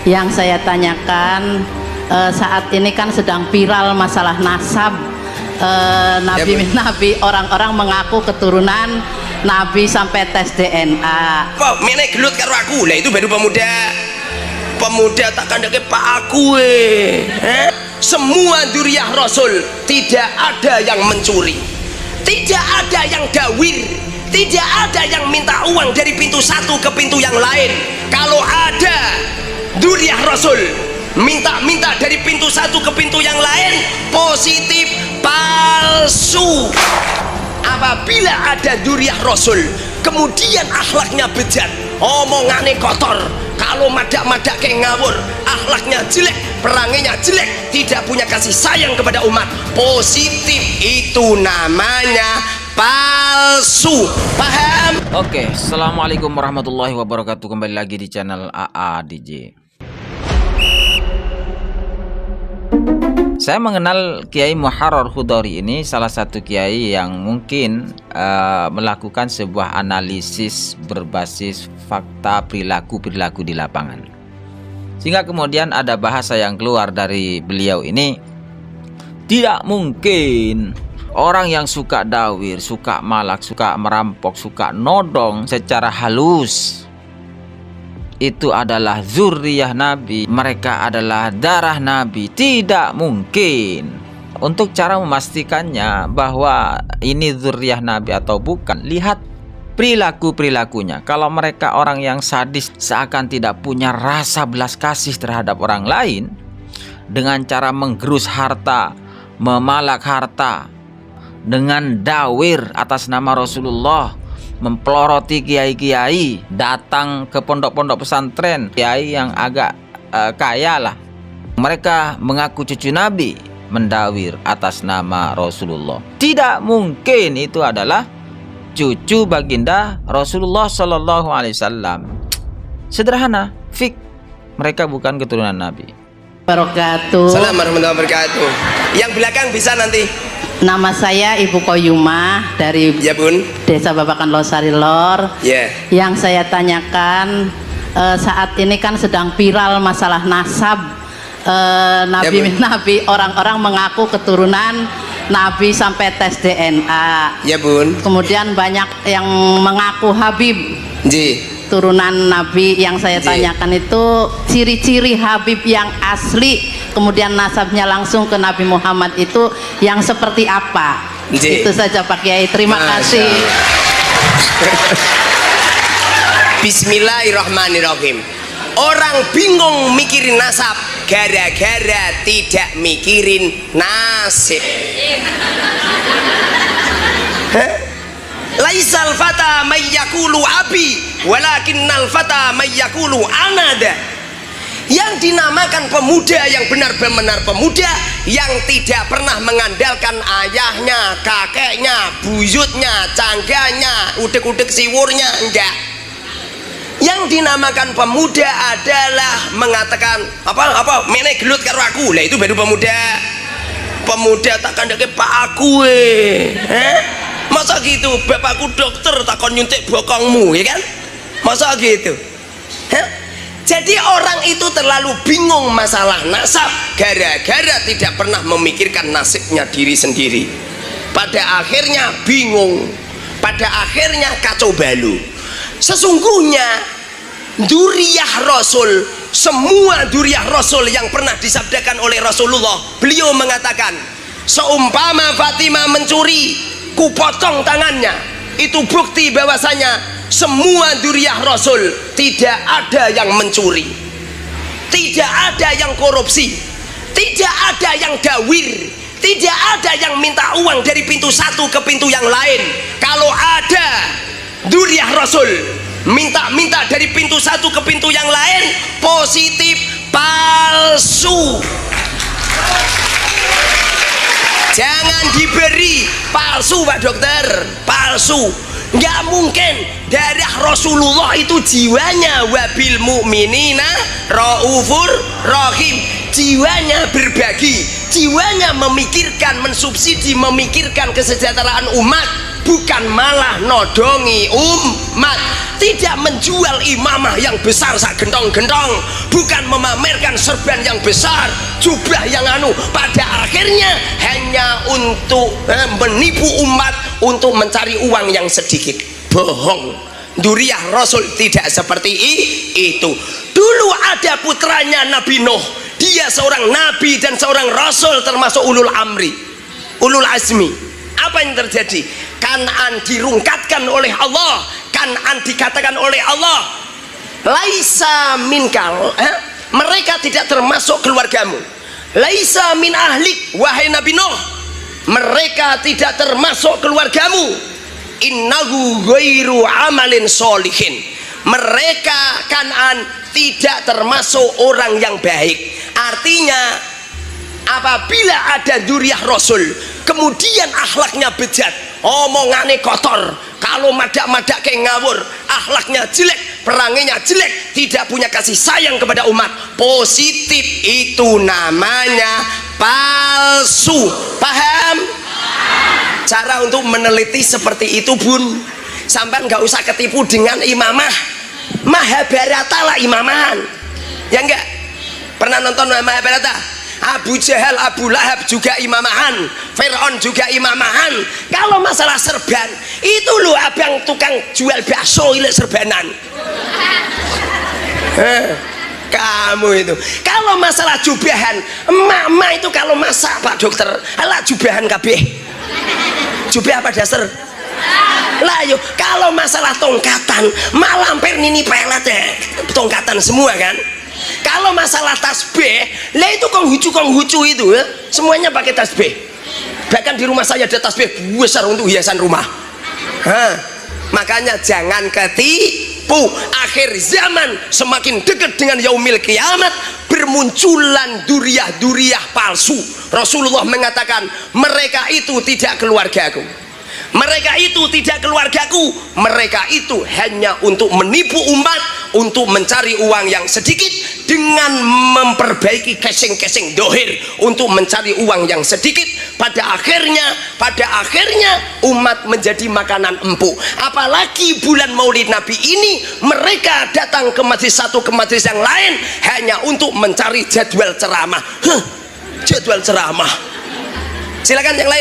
Yang saya tanyakan, saat ini kan sedang viral masalah nasab, nabi orang-orang mengaku keturunan nabi sampai tes DNA. Kok menek gelut karo aku? Lah itu baru pemuda tak kandake Pak aku Semua dzurriyyah Rasul tidak ada yang mencuri, tidak ada yang dawir, tidak ada yang minta uang dari pintu satu ke pintu yang lain. Kalau ada dzurriyyah Rasul minta dari pintu satu ke pintu yang lain, positif, palsu. Apabila ada dzurriyyah Rasul kemudian akhlaknya bejat, omongannya kotor, kalau madak-madak kayak ngawur, akhlaknya jelek, peranginya jelek, tidak punya kasih sayang kepada umat, positif, itu namanya palsu. Paham? Oke, assalamualaikum warahmatullahi wabarakatuh. Kembali lagi di channel AA DJ. Saya mengenal Kiai Muharrar Khudairi ini, salah satu kiai yang mungkin melakukan sebuah analisis berbasis fakta perilaku di lapangan. Sehingga kemudian ada bahasa yang keluar dari beliau ini, tidak mungkin orang yang suka dawir, suka malak, suka merampok, suka nodong secara halus itu adalah dzurriyyah Nabi, mereka adalah darah Nabi. Tidak mungkin. Untuk cara memastikannya bahwa ini dzurriyyah Nabi atau bukan, lihat perilakunya. Kalau mereka orang yang sadis, seakan tidak punya rasa belas kasih terhadap orang lain, dengan cara menggerus harta, memalak harta, dengan dawir atas nama Rasulullah, mempeloroti kiai-kiai, datang ke pondok-pondok pesantren, kiai yang agak kaya lah. Mereka mengaku cucu Nabi, mendawir atas nama Rasulullah. Tidak mungkin itu adalah cucu baginda Rasulullah Shallallahu Alaihi Wasallam. Sederhana, fik, mereka bukan keturunan Nabi. Wabarakatuh. Assalamualaikum warahmatullahi wabarakatuh. Yang belakang bisa nanti. Nama saya Ibu Koyumah dari Desa Babakan Losari Lor. Yang saya tanyakan, saat ini kan sedang viral masalah nasab, nabi orang-orang mengaku keturunan nabi sampai tes DNA. Kemudian banyak yang mengaku Habib, turunan nabi. Yang saya tanyakan itu ciri-ciri Habib yang asli, kemudian nasabnya langsung ke Nabi Muhammad itu yang seperti apa? Itu saja Pak Kiai, terima kasih. Bismillahirrahmanirrahim. Orang bingung mikirin nasab gara-gara tidak mikirin nasib. Laisal fata may yaqulu abi walakinnal fata may yaqulu anada. Yang dinamakan pemuda yang benar-benar pemuda, yang tidak pernah mengandalkan ayahnya, kakeknya, buyutnya, cangganya, udek-udek siwurnya, enggak. Yang dinamakan pemuda adalah mengatakan apa menek gelut karo aku. Lah itu baru pemuda tak kandake Pak aku Masa gitu, bapakku dokter takon nyuntik bokongmu, ya kan? Masa gitu? Jadi orang itu terlalu bingung masalah nasab gara-gara tidak pernah memikirkan nasibnya diri sendiri. Pada akhirnya bingung, pada akhirnya kacau balau. Sesungguhnya dzurriyyah Rasul, semua dzurriyyah Rasul yang pernah disabdakan oleh Rasulullah, beliau mengatakan, seumpama Fatimah mencuri, kupotong tangannya. Itu bukti bahwasanya semua dzurriyyah Rasul tidak ada yang mencuri, tidak ada yang korupsi, tidak ada yang dawir, tidak ada yang minta uang dari pintu satu ke pintu yang lain. Kalau ada dzurriyyah Rasul minta dari pintu satu ke pintu yang lain, positif, palsu. Jangan diberi palsu Pak Dokter, palsu. Nggak mungkin. Darah Rasulullah itu jiwanya wabil mu'minina raufur rahim, jiwanya berbagi, jiwanya memikirkan, mensubsidi, memikirkan kesejahteraan umat. bukan malah nodongi umat, tidak menjual imamah yang besar sak gentong-gentong, bukan memamerkan serban yang besar, jubah yang pada akhirnya hanya untuk menipu umat, untuk mencari uang yang sedikit. Bohong. Dzurriyyah Rasul tidak seperti itu. Dulu ada putranya Nabi Nuh, dia seorang nabi dan seorang rasul, termasuk ulul amri, ulul azmi. Apa yang terjadi? Kan'an dirungkatkan oleh Allah, Kan'an dikatakan oleh Allah, laisa minkal, mereka tidak termasuk keluargamu. Laisa min ahlik, wahai Nabi Nuh, mereka tidak termasuk keluargamu. Innahu ghairu amalin solihin, mereka Kan'an tidak termasuk orang yang baik. Artinya apabila ada dzurriyyah Rasul kemudian akhlaknya bejat, omongane kotor, kalau madak-madak kayak ngawur, akhlaknya jelek, peranginya jelek, tidak punya kasih sayang kepada umat, positif, itu namanya palsu. Paham? Cara untuk meneliti seperti itu, Bun, sampai nggak usah ketipu dengan imamah. Mahabharata lah imamahan, ya enggak? Pernah nonton Mahabharata? Abu Jahal, Abu Lahab juga imamahan, Fir'aun juga imamahan. Kalau masalah serban, itu loh abang tukang jual bakso ilik serbanan. Kamu itu. Kalau masalah jubahan, emak-emak itu kalau masak Pak Dokter, alah jubahan kabeh. Jubah apa dasar? Lah yuk, kalau masalah tongkatan, malampir nini pelet ya, tongkatan semua kan. Kalau masalah tasbih, lah itu konghucu itu ya, semuanya pakai tasbih. Bahkan di rumah saya ada tasbih besar untuk hiasan rumah. Makanya jangan ketipu. Akhir zaman semakin dekat dengan yaumil kiamat, bermunculan dzurriyyah palsu. Rasulullah mengatakan, mereka itu tidak keluargaku, mereka itu tidak keluargaku, mereka itu hanya untuk menipu umat, untuk mencari uang yang sedikit, dengan memperbaiki casing-casing dohir untuk mencari uang yang sedikit. Pada akhirnya umat menjadi makanan empuk. Apalagi bulan Maulid Nabi ini, mereka datang ke majelis satu ke majelis yang lain hanya untuk mencari jadwal ceramah. Jadwal ceramah. Silakan yang lain.